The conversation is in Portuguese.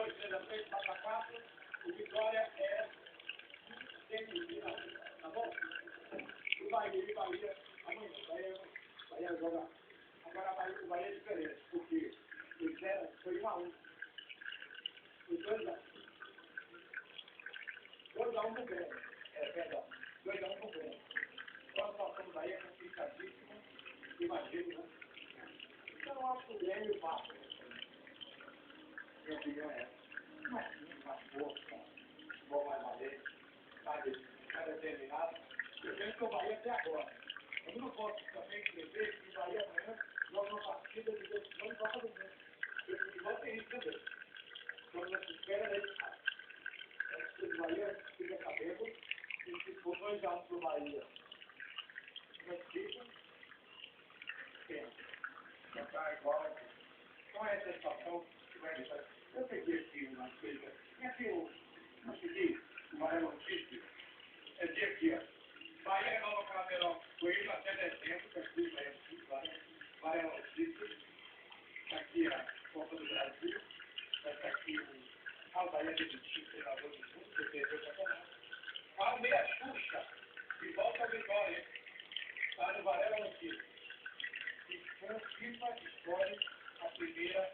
2, 3 a 3, 4 a 4. O Vitória é sempre tá bom? O Bahia, amanhã, Bahia joga. Agora o Bahia é diferente, porque foi 1-1. Foi 2-1. 2-1 pro Grêmio. Perdão. 2-1 pro Grêmio. Agora a situação do Bahia é complicadíssima. Imagino, né? Então eu acho que o Grêmio passa. Minha opinião é essa. Mas mais força, igual mais valer, sabe? Está determinado. Eu penso que o Bahia até agora. Eu não posso também escrever que o Bahia amanhã joga uma partida de decisão de Copa do Mundo. Porque o futebol tem isso também. Quando não se espera, daí sai. O Bahia fica sabendo que se for 2-1 pro Bahia, como é que fica? Pensa. Já está igual. Então essa situação que vai deixar. Eu peguei aqui uma coisa. E aqui eu consegui uma notícia. É dia aqui, ó. Bahia renova com o lateral Coelho até dezembro, que aqui vai aqui, várias notícias. Aqui a Copa do Brasil. Vai estar aqui o Bahia demitiu o treinador do mundo, que perdeu o campeonato. A meia Xuxa, de volta ao Vitória. Está no Varela Notícias. E com FIFA escolhe a primeira